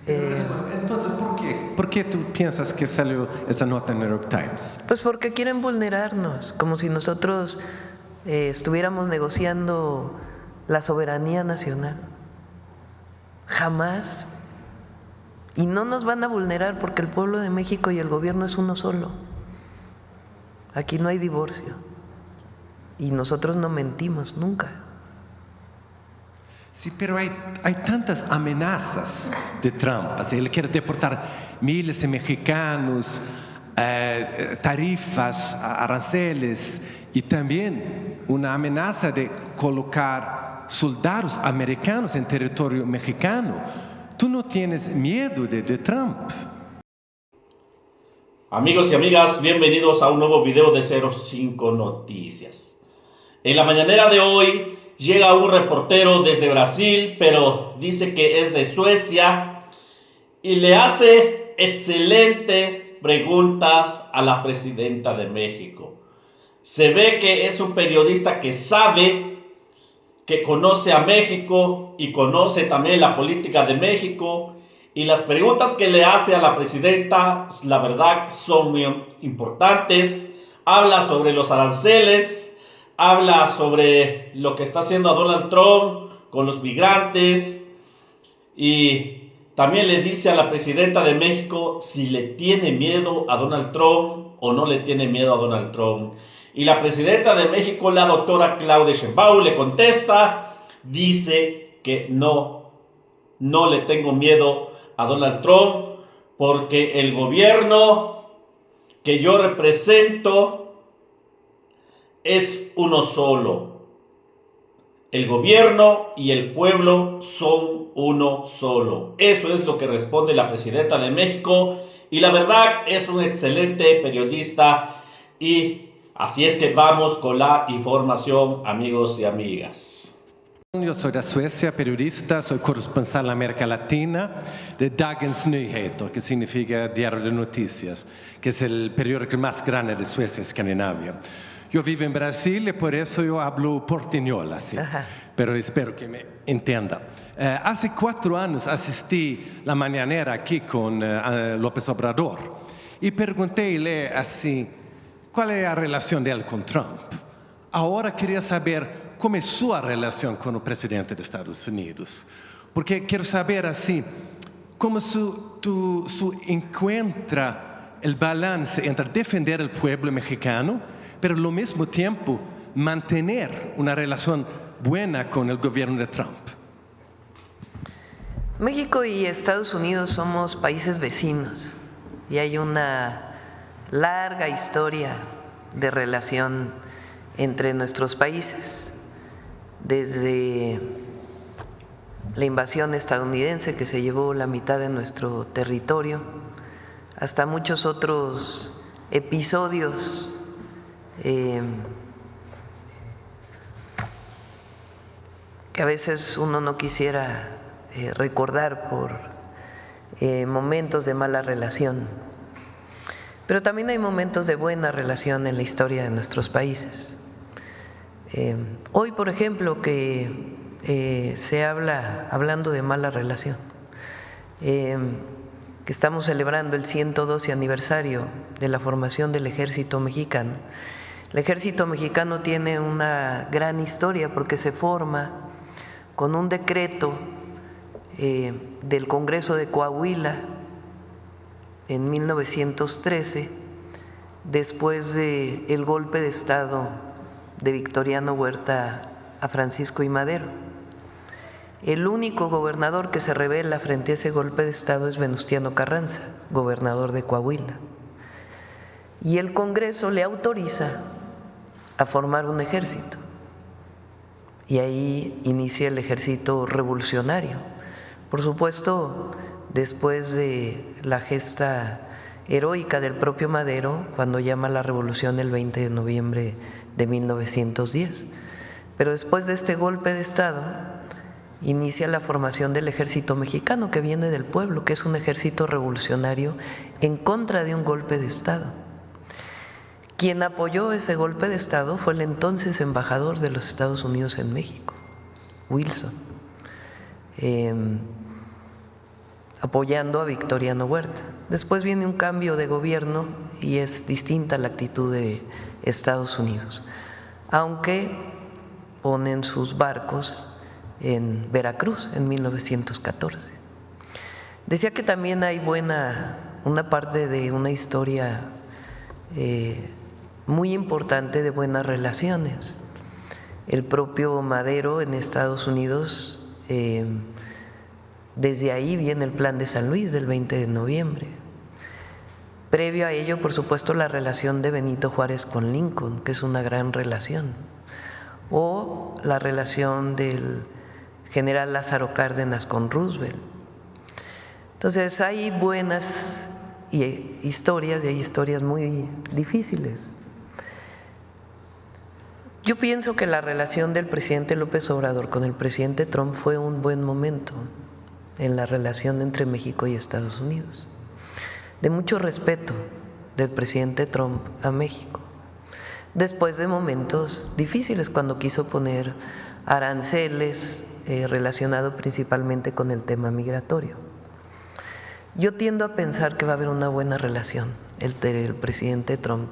Entonces, ¿por qué? ¿Por qué tú piensas que salió esa nota en New York Times? Pues porque quieren vulnerarnos, como si nosotros estuviéramos negociando la soberanía nacional. Jamás. Y no nos van a vulnerar porque el pueblo de México y el gobierno es uno solo. Aquí no hay divorcio. Y nosotros no mentimos nunca. Sí, pero hay tantas amenazas de Trump. Así, él quiere deportar miles de mexicanos, tarifas, aranceles y también una amenaza de colocar soldados americanos en territorio mexicano. ¿Tú no tienes miedo de Trump? Amigos y amigas, bienvenidos a un nuevo video de 05 Noticias. En la mañanera de hoy llega un reportero desde Brasil, pero dice que es de Suecia y le hace excelentes preguntas a la presidenta de México. Se ve que es un periodista que sabe, que conoce a México y conoce también la política de México. Y las preguntas que le hace a la presidenta, la verdad, son muy importantes. Habla sobre los aranceles, habla sobre lo que está haciendo a Donald Trump con los migrantes. Y también le dice a la presidenta de México si le tiene miedo a Donald Trump o no le tiene miedo a Donald Trump. Y la presidenta de México, la doctora Claudia Sheinbaum, le contesta, dice que no le tengo miedo a Donald Trump porque el gobierno que yo represento es uno solo. El gobierno y el pueblo son uno solo. Eso es lo que responde la presidenta de México y la verdad es un excelente periodista y así es que vamos con la información, amigos y amigas. Yo soy de Suecia, periodista, soy corresponsal en América Latina de Dagens Nyheter, que significa Diario de Noticias, que es el periódico más grande de Suecia, Escandinavia. Yo vivo en Brasil y por eso yo hablo portuñol así, pero espero que me entienda. Hace 4 años asistí la mañanera aquí con López Obrador y preguntéle así, ¿cuál es la relación de él con Trump? Ahora quería saber cómo es su relación con el presidente de Estados Unidos. Porque quiero saber así, cómo su encuentra el balance entre defender el pueblo mexicano, pero al mismo tiempo mantener una relación buena con el gobierno de Trump. México y Estados Unidos somos países vecinos y hay una larga historia de relación entre nuestros países. Desde la invasión estadounidense que se llevó la mitad de nuestro territorio, hasta muchos otros episodios que a veces uno no quisiera recordar por momentos de mala relación. Pero también hay momentos de buena relación en la historia de nuestros países. Hoy, por ejemplo, que se habla, hablando de mala relación, que estamos celebrando el 112 aniversario de la formación del Ejército Mexicano. El Ejército Mexicano tiene una gran historia porque se forma con un decreto del Congreso de Coahuila en 1913, después del golpe de Estado de Victoriano Huerta a Francisco I. Madero. El único gobernador que se rebela frente a ese golpe de Estado es Venustiano Carranza, gobernador de Coahuila. Y el Congreso le autoriza a formar un ejército. Y ahí inicia el ejército revolucionario. Por supuesto, después de la gesta heroica del propio Madero, cuando llama a la revolución el 20 de noviembre de 1910. Pero después de este golpe de Estado, inicia la formación del Ejército Mexicano, que viene del pueblo, que es un ejército revolucionario en contra de un golpe de Estado. Quien apoyó ese golpe de Estado fue el entonces embajador de los Estados Unidos en México, Wilson. apoyando a Victoriano Huerta. Después viene un cambio de gobierno y es distinta la actitud de Estados Unidos, aunque ponen sus barcos en Veracruz en 1914. Decía que también hay una parte de una historia muy importante de buenas relaciones. El propio Madero en Estados Unidos, desde ahí viene el Plan de San Luis del 20 de noviembre. Previo a ello, por supuesto, la relación de Benito Juárez con Lincoln, que es una gran relación, o la relación del general Lázaro Cárdenas con Roosevelt. Entonces hay buenas historias y hay historias muy difíciles. Yo pienso que la relación del presidente López Obrador con el presidente Trump fue un buen momento en la relación entre México y Estados Unidos, de mucho respeto del presidente Trump a México, después de momentos difíciles cuando quiso poner aranceles relacionado principalmente con el tema migratorio. Yo tiendo a pensar que va a haber una buena relación entre el presidente Trump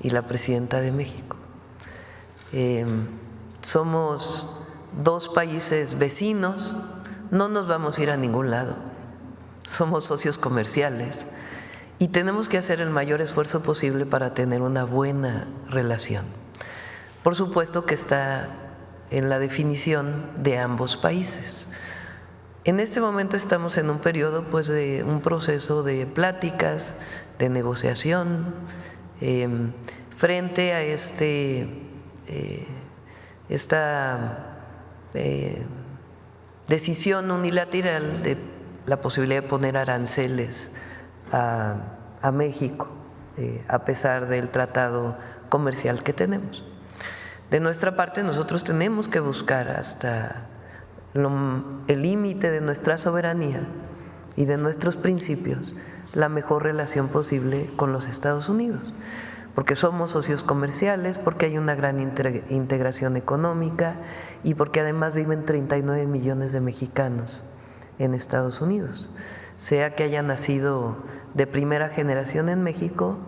y la presidenta de México. Somos dos países vecinos, no nos vamos a ir a ningún lado, somos socios comerciales y tenemos que hacer el mayor esfuerzo posible para tener una buena relación. Por supuesto que está en la definición de ambos países. En este momento estamos en un periodo pues de un proceso de pláticas, de negociación, frente a esta decisión unilateral de la posibilidad de poner aranceles a México, a pesar del tratado comercial que tenemos. De nuestra parte, nosotros tenemos que buscar hasta el límite de nuestra soberanía y de nuestros principios la mejor relación posible con los Estados Unidos, porque somos socios comerciales, porque hay una gran integración económica y porque además viven 39 millones de mexicanos en Estados Unidos, sea que hayan nacido de primera generación en México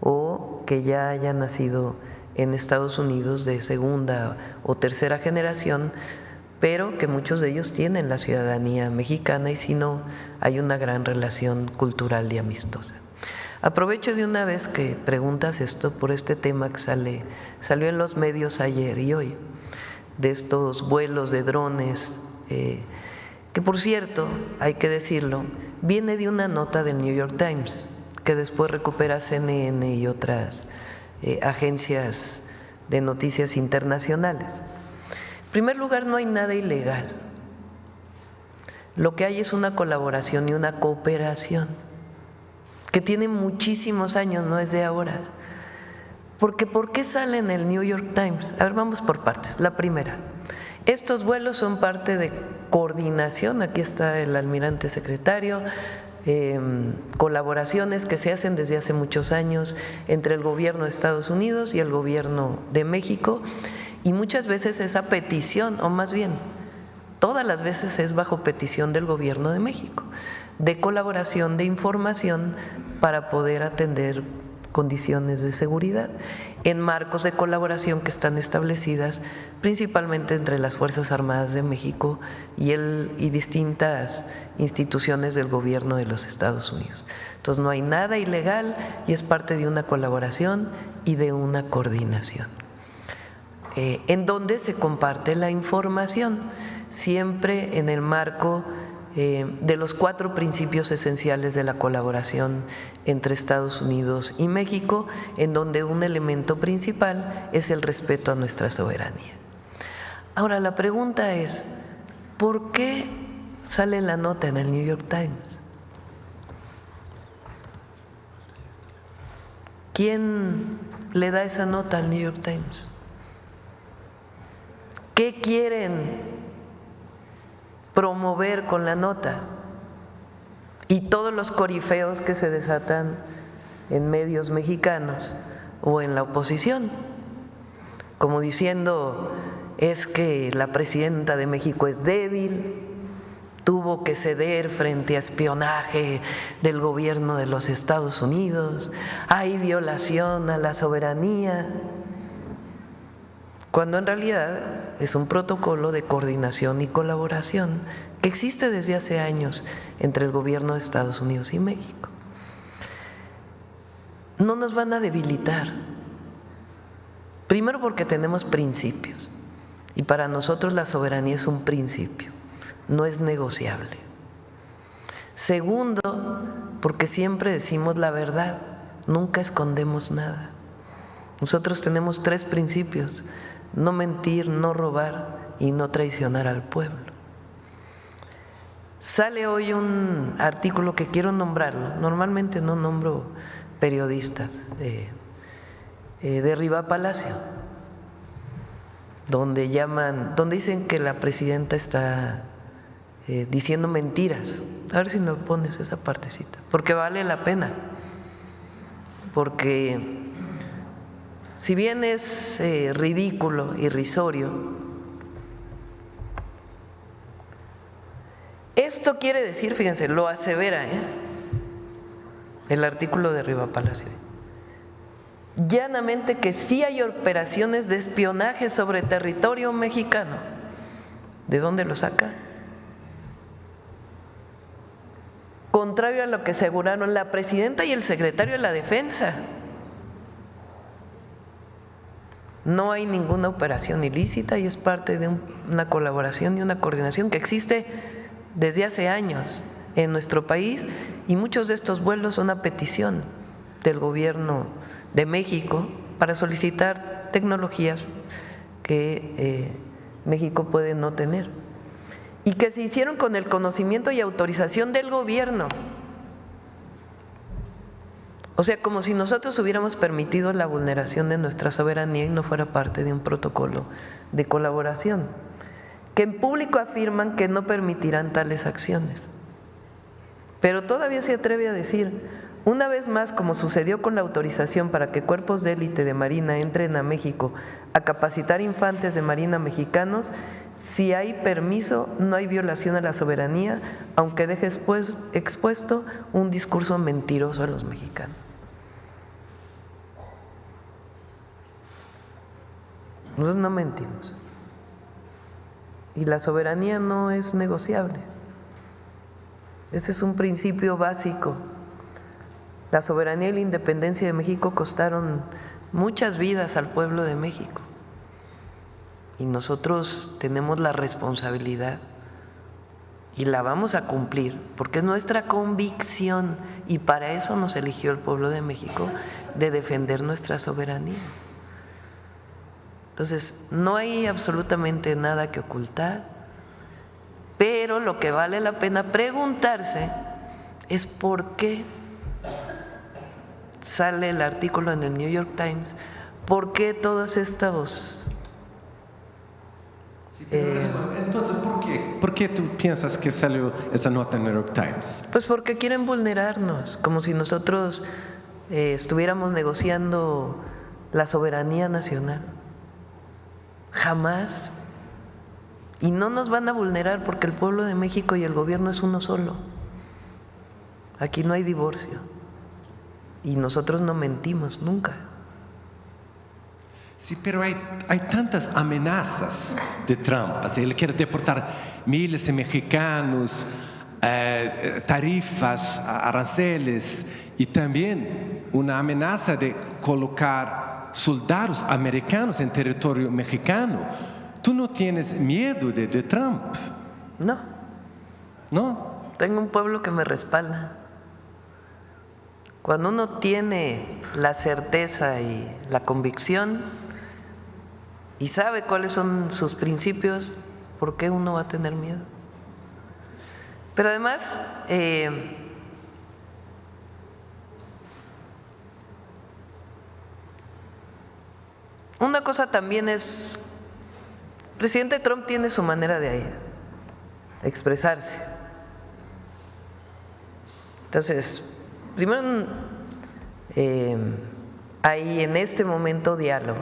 o que ya hayan nacido en Estados Unidos de segunda o tercera generación, pero que muchos de ellos tienen la ciudadanía mexicana y si no, hay una gran relación cultural y amistosa. Aprovecho de una vez que preguntas esto por este tema que salió en los medios ayer y hoy, de estos vuelos de drones, que por cierto, hay que decirlo, viene de una nota del New York Times, que después recupera CNN y otras agencias de noticias internacionales. En primer lugar, no hay nada ilegal. Lo que hay es una colaboración y una cooperación que tiene muchísimos años, no es de ahora. Porque ¿por qué sale en el New York Times? A ver, vamos por partes. La primera, estos vuelos son parte de coordinación, aquí está el almirante secretario, colaboraciones que se hacen desde hace muchos años entre el gobierno de Estados Unidos y el gobierno de México, y muchas veces esa petición, o más bien, todas las veces es bajo petición del gobierno de México, de colaboración, de información para poder atender condiciones de seguridad en marcos de colaboración que están establecidas principalmente entre las Fuerzas Armadas de México y distintas instituciones del gobierno de los Estados Unidos. Entonces no hay nada ilegal y es parte de una colaboración y de una coordinación, en donde se comparte la información, siempre en el marco de los 4 principios esenciales de la colaboración entre Estados Unidos y México, en donde un elemento principal es el respeto a nuestra soberanía. Ahora, la pregunta es, ¿por qué sale la nota en el New York Times? ¿Quién le da esa nota al New York Times? ¿Qué quieren promover con la nota? Y todos los corifeos que se desatan en medios mexicanos o en la oposición, como diciendo, es que la presidenta de México es débil, tuvo que ceder frente a espionaje del gobierno de los Estados Unidos, hay violación a la soberanía, cuando en realidad es un protocolo de coordinación y colaboración que existe desde hace años entre el gobierno de Estados Unidos y México. No nos van a debilitar, primero porque tenemos principios y para nosotros la soberanía es un principio, no es negociable. Segundo, porque siempre decimos la verdad, nunca escondemos nada. Nosotros tenemos 3 principios: no mentir, no robar y no traicionar al pueblo. Sale hoy un artículo que quiero nombrarlo, normalmente no nombro periodistas, de Riva Palacio, donde dicen que la presidenta está diciendo mentiras. A ver si me pones esa partecita, porque vale la pena, porque si bien es ridículo, irrisorio, esto quiere decir, fíjense, lo asevera el artículo de Riva Palacio, llanamente que sí hay operaciones de espionaje sobre territorio mexicano. ¿De dónde lo saca? Contrario a lo que aseguraron la presidenta y el secretario de la Defensa. No hay ninguna operación ilícita y es parte de una colaboración y una coordinación que existe desde hace años en nuestro país, y muchos de estos vuelos son a petición del gobierno de México para solicitar tecnologías que México puede no tener y que se hicieron con el conocimiento y autorización del gobierno. O sea, como si nosotros hubiéramos permitido la vulneración de nuestra soberanía y no fuera parte de un protocolo de colaboración, que en público afirman que no permitirán tales acciones. Pero todavía se atreve a decir, una vez más, como sucedió con la autorización para que cuerpos de élite de Marina entren a México a capacitar infantes de Marina mexicanos, si hay permiso, no hay violación a la soberanía, aunque deje expuesto un discurso mentiroso a los mexicanos. Nosotros no mentimos. Y la soberanía no es negociable. Ese es un principio básico. La soberanía y la independencia de México costaron muchas vidas al pueblo de México. Y nosotros tenemos la responsabilidad y la vamos a cumplir, porque es nuestra convicción y para eso nos eligió el pueblo de México, de defender nuestra soberanía. Entonces, no hay absolutamente nada que ocultar, pero lo que vale la pena preguntarse es por qué sale el artículo en el New York Times, por qué todos estos… Entonces, ¿por qué tú piensas que salió esa nota en el New York Times? Pues porque quieren vulnerarnos, como si nosotros estuviéramos negociando la soberanía nacional. Jamás. Y no nos van a vulnerar porque el pueblo de México y el gobierno es uno solo. Aquí no hay divorcio. Y nosotros no mentimos nunca. Sí, pero hay tantas amenazas de Trump. Así, él quiere deportar miles de mexicanos, tarifas, aranceles y también una amenaza de colocar soldados americanos en territorio mexicano. ¿Tú no tienes miedo de Trump? No. ¿No? Tengo un pueblo que me respalda. Cuando uno tiene la certeza y la convicción y sabe cuáles son sus principios, ¿por qué uno va a tener miedo? Pero además, una cosa también es, el presidente Trump tiene su manera de expresarse. Entonces, primero, hay en este momento diálogo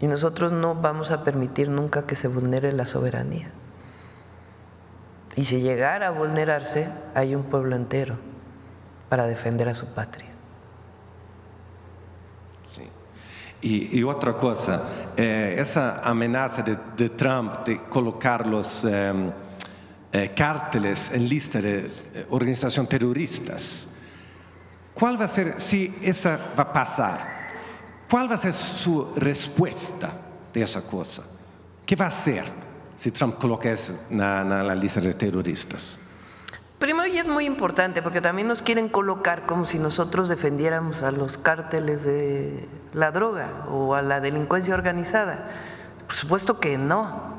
y nosotros no vamos a permitir nunca que se vulnere la soberanía. Y si llegara a vulnerarse, hay un pueblo entero para defender a su patria. Sí. Y otra cosa, esa amenaza de Trump de colocar los cárteles en lista de organización terroristas, ¿cuál va a ser, si esa va a pasar, cuál va a ser su respuesta de esa cosa? ¿Qué va a hacer si Trump coloca eso en la lista de terroristas? Primero, y es muy importante, porque también nos quieren colocar como si nosotros defendiéramos a los cárteles de la droga o a la delincuencia organizada. Por supuesto que no.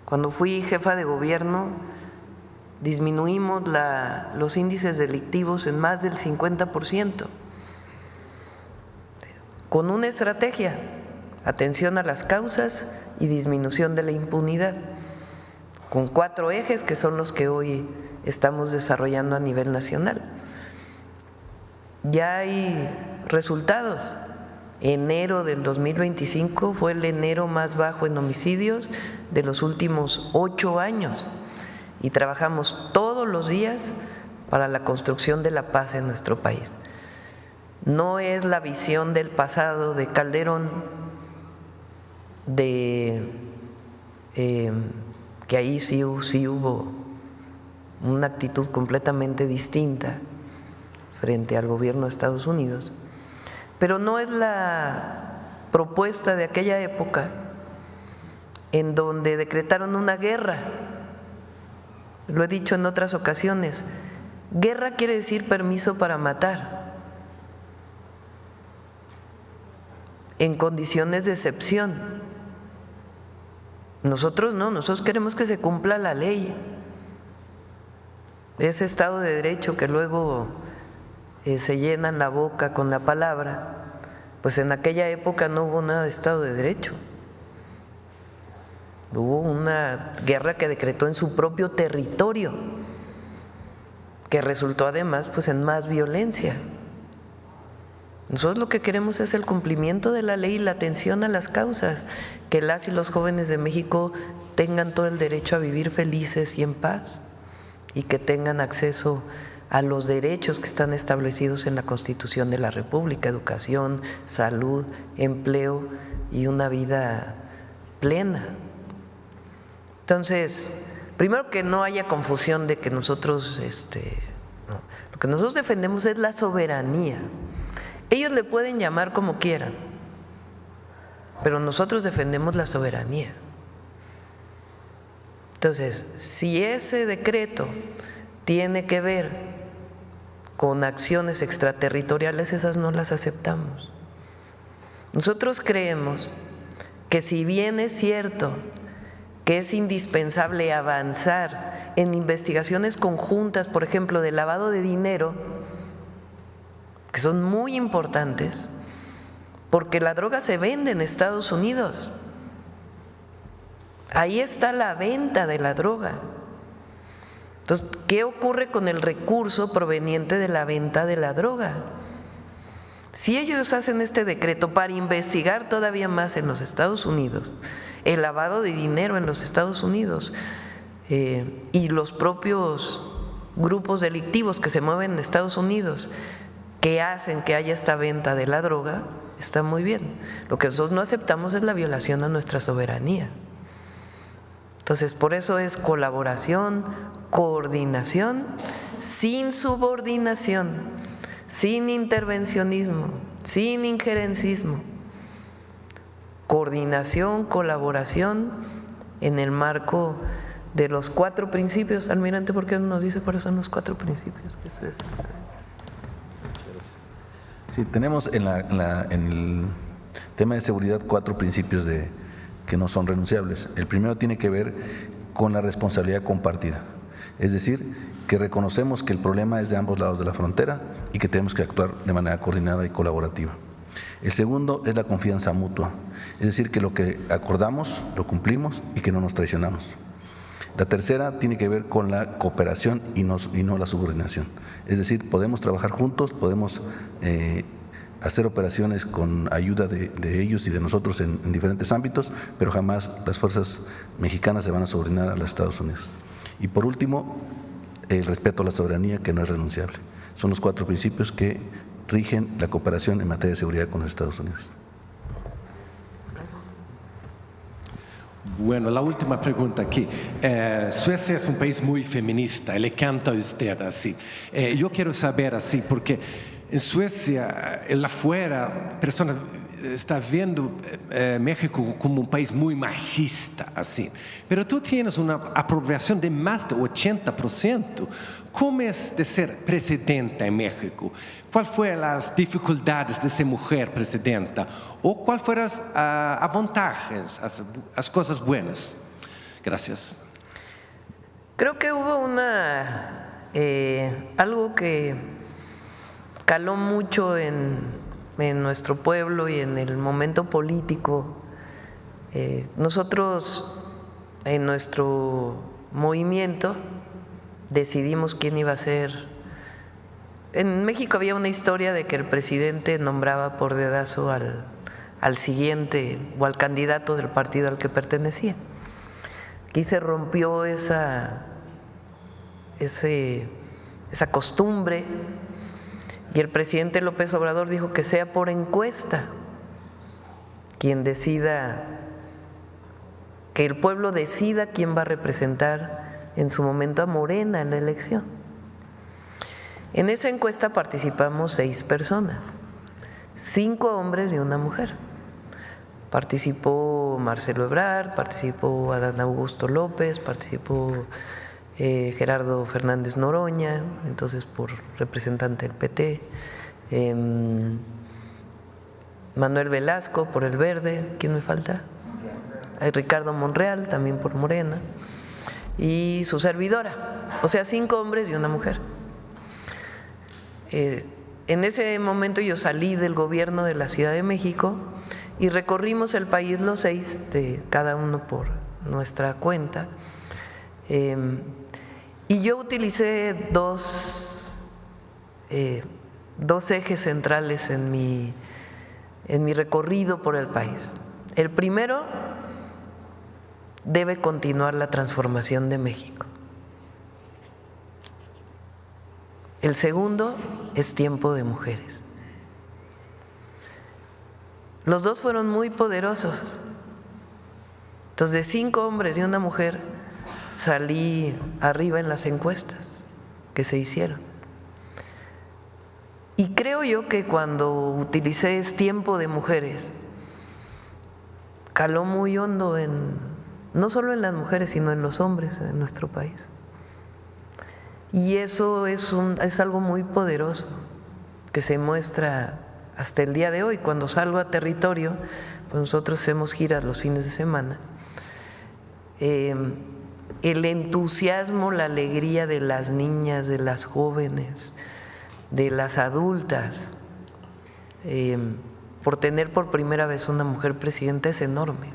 Cuando fui jefa de gobierno, disminuimos los índices delictivos en más del 50%, con una estrategia: atención a las causas y disminución de la impunidad, con 4 ejes que son los que hoy estamos desarrollando a nivel nacional. Ya hay resultados. Enero del 2025 fue el enero más bajo en homicidios de los últimos 8 años y trabajamos todos los días para la construcción de la paz en nuestro país. No es la visión del pasado de Calderón, que ahí sí hubo una actitud completamente distinta frente al gobierno de Estados Unidos, pero no es la propuesta de aquella época en donde decretaron una guerra. Lo he dicho en otras ocasiones, guerra quiere decir permiso para matar, en condiciones de excepción. Nosotros no, nosotros queremos que se cumpla la ley. Ese Estado de Derecho que luego se llenan la boca con la palabra, pues en aquella época no hubo nada de Estado de Derecho. Hubo una guerra que decretó en su propio territorio, que resultó además pues en más violencia. Nosotros lo que queremos es el cumplimiento de la ley y la atención a las causas, que las y los jóvenes de México tengan todo el derecho a vivir felices y en paz, y que tengan acceso a los derechos que están establecidos en la Constitución de la República: educación, salud, empleo y una vida plena. Entonces, primero, que no haya confusión de que nosotros, no. Lo que nosotros defendemos es la soberanía. Ellos le pueden llamar como quieran, pero nosotros defendemos la soberanía. Entonces, si ese decreto tiene que ver con acciones extraterritoriales, esas no las aceptamos. Nosotros creemos que, si bien es cierto que es indispensable avanzar en investigaciones conjuntas, por ejemplo, de lavado de dinero, que son muy importantes, porque la droga se vende en Estados Unidos. Ahí está la venta de la droga. Entonces, ¿qué ocurre con el recurso proveniente de la venta de la droga? Si ellos hacen este decreto para investigar todavía más en los Estados Unidos el lavado de dinero en los Estados Unidos y los propios grupos delictivos que se mueven en Estados Unidos, que hacen que haya esta venta de la droga, está muy bien. Lo que nosotros no aceptamos es la violación a nuestra soberanía. Entonces, por eso es colaboración, coordinación, sin subordinación, sin intervencionismo, sin injerencismo. Coordinación, colaboración en el marco de los 4 principios. Almirante, ¿por qué no nos dice cuáles son los 4 principios que ustedes saben? Sí, tenemos en el tema de seguridad 4 principios que no son renunciables. El primero tiene que ver con la responsabilidad compartida, es decir, que reconocemos que el problema es de ambos lados de la frontera y que tenemos que actuar de manera coordinada y colaborativa. El segundo es la confianza mutua, es decir, que lo que acordamos lo cumplimos y que no nos traicionamos. La tercera tiene que ver con la cooperación y no la subordinación, es decir, podemos trabajar juntos, podemos hacer operaciones con ayuda de ellos y de nosotros en diferentes ámbitos, pero jamás las fuerzas mexicanas se van a subordinar a los Estados Unidos. Y por último, el respeto a la soberanía, que no es renunciable. Son los 4 principios que rigen la cooperación en materia de seguridad con los Estados Unidos. Bueno, la última pregunta aquí. Suecia es un país muy feminista, le canta a usted así. Yo quiero saber así, porque en Suecia, en la afuera, personas están viendo México como un país muy machista, así. Pero tú tienes una aprobación de más de 80%. ¿Cómo es de ser presidenta en México? ¿Cuáles fueron las dificultades de ser mujer presidenta? ¿O cuáles fueron los avantajes, las cosas buenas? Gracias. Creo que hubo algo que caló mucho en nuestro pueblo y en el momento político. Nosotros en nuestro movimiento decidimos quién iba a ser. En México había una historia de que el presidente nombraba por dedazo al siguiente o al candidato del partido al que pertenecía. Aquí se rompió esa costumbre y el presidente López Obrador dijo que sea por encuesta quien decida, que el pueblo decida quién va a representar en su momento a Morena en la elección. En esa encuesta participamos 6 personas, 5 hombres y una mujer. Participó Marcelo Ebrard, participó Adán Augusto López, participó Gerardo Fernández Noroña, entonces por representante del PT, Manuel Velasco por el Verde, ¿quién me falta? Ricardo Monreal, también por Morena, y su servidora, o sea, 5 hombres y una mujer. En ese momento yo salí del gobierno de la Ciudad de México y recorrimos el país los 6, cada uno por nuestra cuenta. Y yo utilicé dos ejes centrales en mi recorrido por el país. El primero, debe continuar la transformación de México. El segundo, es tiempo de mujeres. Los dos fueron muy poderosos. Entonces, de 5 hombres y una mujer, salí arriba en las encuestas que se hicieron. Y creo yo que cuando utilicé es tiempo de mujeres, caló muy hondo no solo en las mujeres, sino en los hombres en nuestro país. Y eso es algo muy poderoso que se muestra hasta el día de hoy. Cuando salgo a territorio, pues nosotros hacemos giras los fines de semana. El entusiasmo, la alegría de las niñas, de las jóvenes, de las adultas, por tener por primera vez una mujer presidenta es enorme.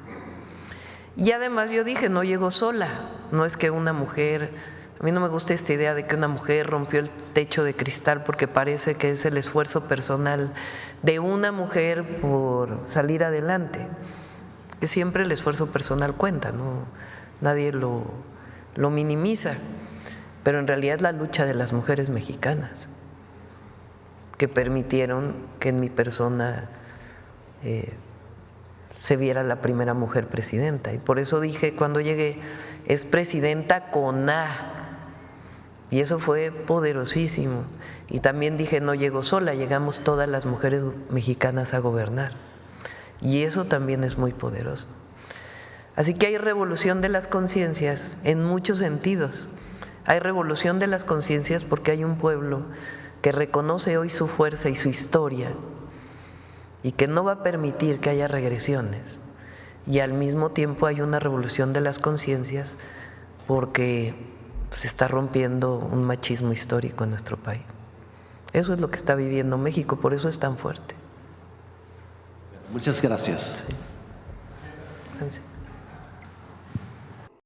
Y además yo dije, no llego sola, no es que una mujer, a mí no me gusta esta idea de que una mujer rompió el techo de cristal porque parece que es el esfuerzo personal de una mujer por salir adelante, que siempre el esfuerzo personal cuenta, ¿no? Nadie lo minimiza, pero en realidad es la lucha de las mujeres mexicanas que permitieron que en mi persona se viera la primera mujer presidenta. Y por eso dije cuando llegué, es presidenta con A, y eso fue poderosísimo. Y también dije, no llego sola, llegamos todas las mujeres mexicanas a gobernar, y eso también es muy poderoso. Así que hay revolución de las conciencias en muchos sentidos. Hay revolución de las conciencias porque hay un pueblo que reconoce hoy su fuerza y su historia y que no va a permitir que haya regresiones. Y al mismo tiempo hay una revolución de las conciencias porque se está rompiendo un machismo histórico en nuestro país. Eso es lo que está viviendo México, por eso es tan fuerte. Muchas gracias. Sí.